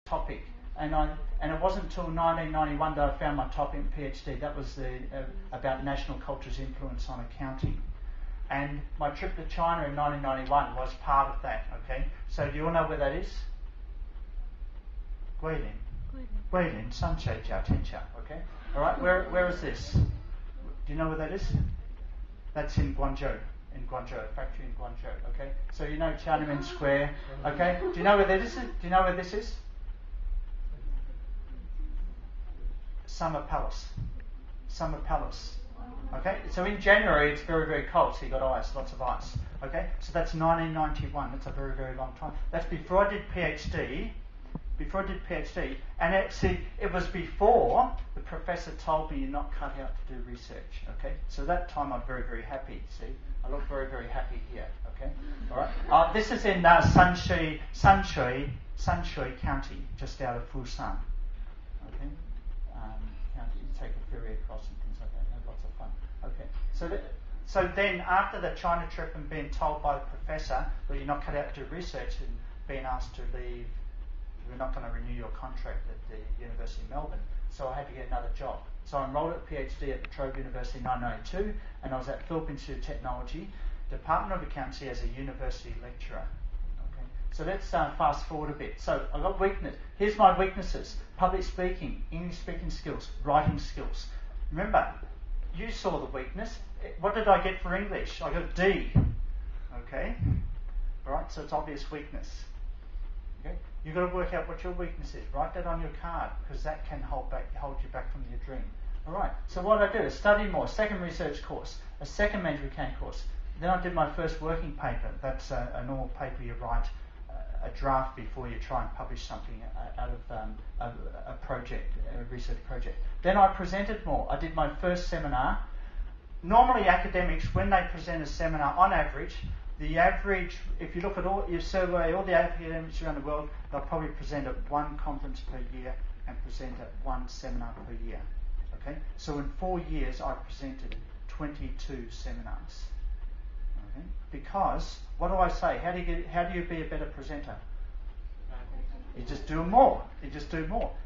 topic. And it wasn't until 1991 that I found my topic in PhD. That was about national culture's influence on accounting. And my trip to China in 1991 was part of that, okay? So do you all know where that is? Guilin, Sanche, Jiao, Tencha, okay? All right, where is this? Do you know where that is? That's in Guangzhou, a factory in Guangzhou, okay? So you know Tiananmen Square, okay? Do you know where this is? Do you know where this is? Summer Palace. Okay, so in January it's very, very cold, so you got ice, lots of ice. Okay, so that's 1991. That's a very, very long time. That's before I did PhD. And actually, it was before the professor told me you're not cut out to do research. Okay, so that time I'm very, very happy. See, I look very, very happy here. Okay, all right. This is in Sanshui County, just out of Fusan. Okay. County, you take a ferry across and things like that. Have lots of fun. Okay, so then after the China trip and being told by the professor that you're not cut out to do research and being asked to leave, we're not going to renew your contract at the University of Melbourne. So I had to get another job. So I enrolled at PhD at the Trobe University in 1992, and I was at Philippine Institute of Technology, Department of Accountancy as a university lecturer. So let's fast forward a bit. So I've got weakness. Here's my weaknesses: public speaking, English speaking skills, writing skills. Remember, you saw the weakness. What did I get for English? I got a D. Okay? Alright, so it's obvious weakness. Okay? You've got to work out what your weakness is. Write that on your card, because that can hold you back from your dream. Alright, so what I do is study more, second research course, a second management accounting course. Then I did my first working paper. That's a normal paper you write, a draft before you try and publish something out of a project, a research project. Then I presented more. I did my first seminar. Normally academics, when they present a seminar, on average, if you look at you survey all the academics around the world, they'll probably present at one conference per year and present at one seminar per year. Okay? So in 4 years, I presented 22 seminars. Okay? Because, what do I say? How do you be a better presenter? You just do more.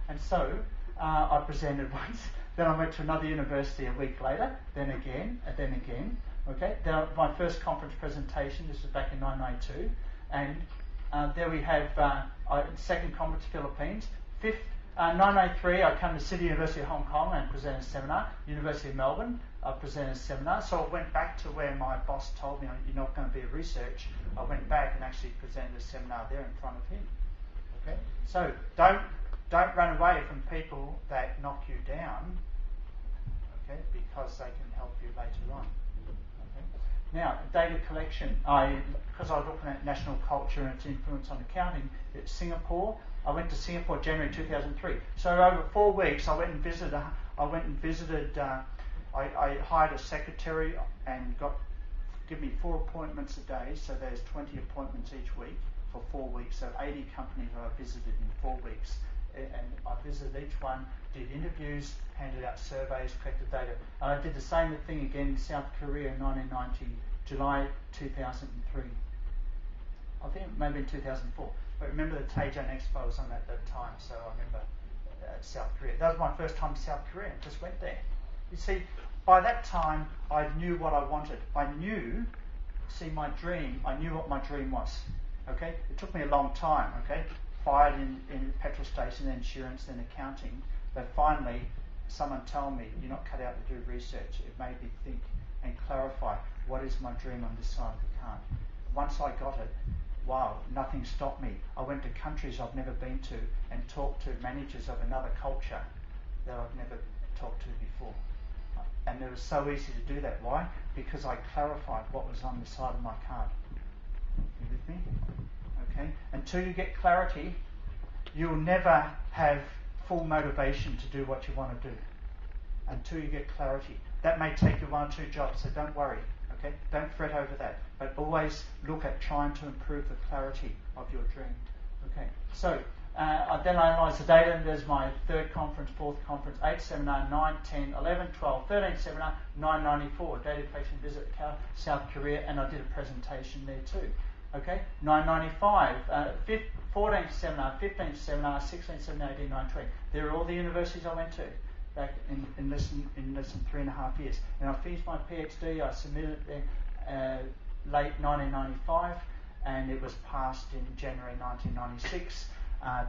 And so, I presented once, then I went to another university a week later, then again, and then again. Okay, then my first conference presentation, this was back in 1992, and there we have second conference Philippines. 1993, I came to City University of Hong Kong and presented a seminar. University of Melbourne, I presented a seminar. So I went back to where my boss told me you're not going to be a research. I went back and actually presented a seminar there in front of him. Okay, so don't run away from people that knock you down. Okay, because they can help you later on. Okay. Now, data collection. Because I was looking at national culture and its influence on accounting, it's Singapore. I went to Singapore January 2003. So over 4 weeks, I hired a secretary and give me 4 appointments a day. So there's 20 appointments each week for 4 weeks. So 80 companies I visited in 4 weeks, and I visited each one, did interviews, handed out surveys, collected data. And I did the same thing again in South Korea in 1990, July 2003. I think maybe in 2004. But remember the Taejeon Expo was on at that time, so I remember South Korea. That was my first time to South Korea. I just went there. You see, by that time, I knew what I wanted. I knew what my dream was. Okay? It took me a long time, okay? Fired in petrol station, then insurance, then accounting. But finally, someone told me, you're not cut out to do research. It made me think and clarify, what is my dream on this side of the card? Once I got it, wow, nothing stopped me. I went to countries I've never been to and talked to managers of another culture that I've never talked to before. And it was so easy to do that. Why? Because I clarified what was on the side of my card. You with me? Okay? Until you get clarity, you'll never have full motivation to do what you want to do. Until you get clarity. That may take you 1 or 2 jobs, so don't worry. Okay? Don't fret over that. But always look at trying to improve the clarity of your dream. Okay? So, then I analyse the data, and there's my 3rd conference, 4th conference, 8th seminar, 9, 10, 11, 12, 13th seminar, 994, data collection visit South Korea, and I did a presentation there too. Okay, 995, 14th seminar, 15th seminar, 16th seminar, 18, 19, 20. They're all the universities I went to back in less than 3.5 years. And I finished my PhD. I submitted it late 1995, and it was passed in January 1996.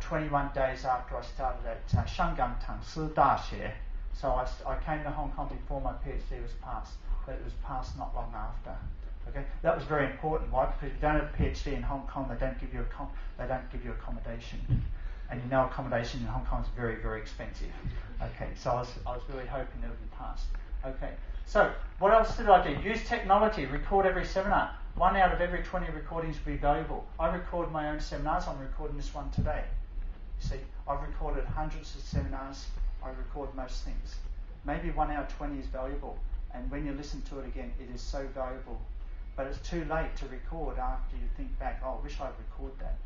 21 days after I started at Shangang Tangsi Daxue. So I came to Hong Kong before my PhD was passed, but it was passed not long after. Okay, that was very important. Why? Because if you don't have a PhD in Hong Kong, they don't give you accommodation, and you know accommodation in Hong Kong is very, very expensive. Okay, so I was really hoping it would be passed. Okay, so what else did I do? Use technology. Record every seminar. 1 out of every 20 recordings will be valuable. I record my own seminars. I'm recording this one today. You see, I've recorded hundreds of seminars. I record most things. Maybe 1 out of 20 is valuable, and when you listen to it again, it is so valuable. But it's too late to record after you think back, oh, I wish I'd record that.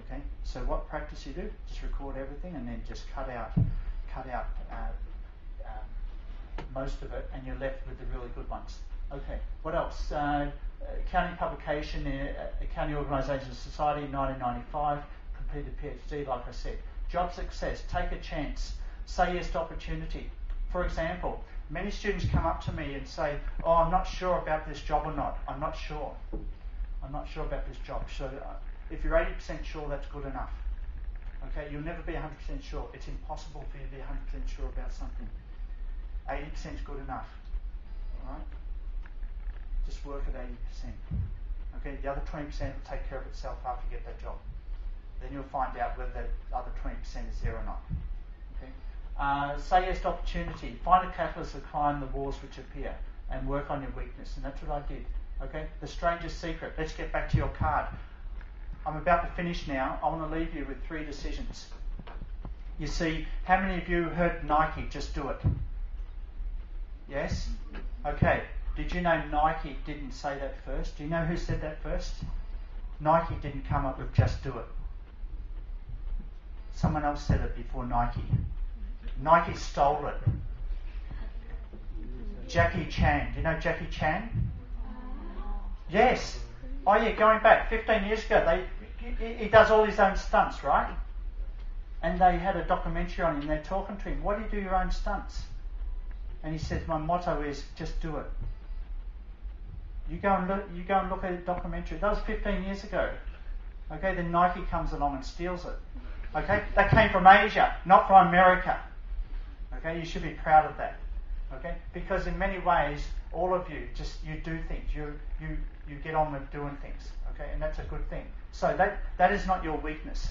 Okay, so what practice you do? Just record everything and then just cut out most of it, and you're left with the really good ones. Okay, what else? Accounting publication, Accounting Organisation Society, 1995, completed PhD, like I said. Job success, take a chance, say yes to opportunity. For example, many students come up to me and say, oh, I'm not sure about this job or not. I'm not sure about this job. So if you're 80% sure, that's good enough. Okay, you'll never be 100% sure. It's impossible for you to be 100% sure about something. 80% is good enough. All right? Just work at 80%. Okay, the other 20% will take care of itself after you get that job. Then you'll find out whether that other 20% is there or not. Okay? Say yes to opportunity. Find a catalyst to climb the walls which appear, and work on your weakness. And that's what I did. Okay? The stranger's secret. Let's get back to your card. I'm about to finish now. I want to leave you with 3 decisions. You see, how many of you heard Nike, just do it? Yes? Okay. Did you know Nike didn't say that first? Do you know who said that first? Nike didn't come up with just do it. Someone else said it before Nike. Nike stole it. Jackie Chan. Do you know Jackie Chan? Yes. Oh yeah, going back 15 years ago, he does all his own stunts, right? And they had a documentary on him. They're talking to him. Why do you do your own stunts? And he says, my motto is just do it. You go and look at a documentary. That was 15 years ago. Okay, then Nike comes along and steals it. Okay, that came from Asia, not from America. Okay, you should be proud of that. Okay, because in many ways, all of you you do things. You get on with doing things. Okay, and that's a good thing. So that is not your weakness.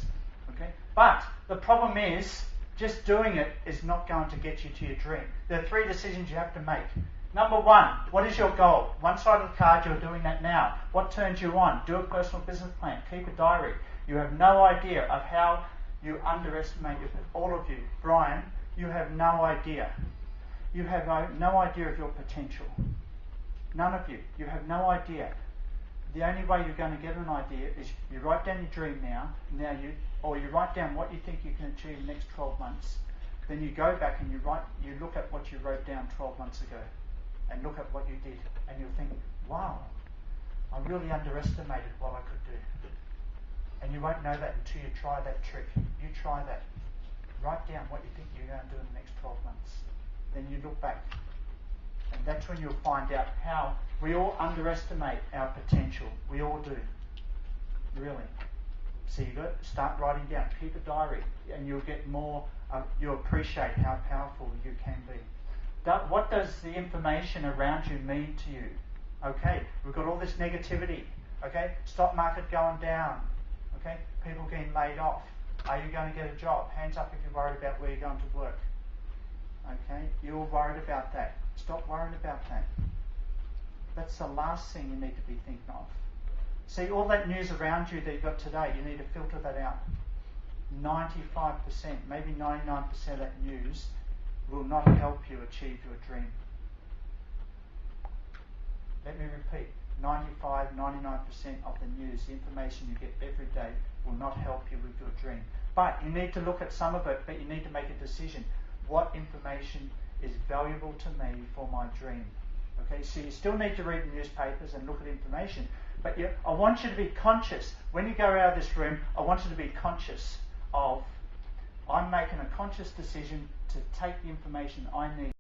Okay, but the problem is just doing it is not going to get you to your dream. There are 3 decisions you have to make. Number 1, what is your goal? One side of the card, you're doing that now. What turns you on? Do a personal business plan. Keep a diary. You have no idea of how you underestimate all of you. Brian, you have no idea. You have no idea of your potential. None of you. You have no idea. The only way you're going to get an idea is you write down your dream now, or you write down what you think you can achieve in the next 12 months. Then you go back and you look at what you wrote down 12 months ago, and look at what you did, and you'll think, wow, I really underestimated what I could do. And you won't know that until you try that trick. You try that. Write down what you think you're going to do in the next 12 months. Then you look back. And that's when you'll find out how we all underestimate our potential. We all do. Really. So you've got to start writing down. Keep a diary. And you'll get more, you'll appreciate how powerful you can be. What does the information around you mean to you? Okay, we've got all this negativity. Okay, stock market going down. Okay, people getting laid off. Are you going to get a job? Hands up if you're worried about where you're going to work. Okay, you're worried about that. Stop worrying about that. That's the last thing you need to be thinking of. See, all that news around you that you've got today, you need to filter that out. 95%, maybe 99% of that news will not help you achieve your dream. Let me repeat, 95, 99% of the news, the information you get every day will not help you with your dream. But you need to look at some of it, but you need to make a decision. What information is valuable to me for my dream? Okay, so you still need to read the newspapers and look at information, But I want you to be conscious. When you go out of this room, I want you to be conscious of, I'm making a conscious decision to take the information I need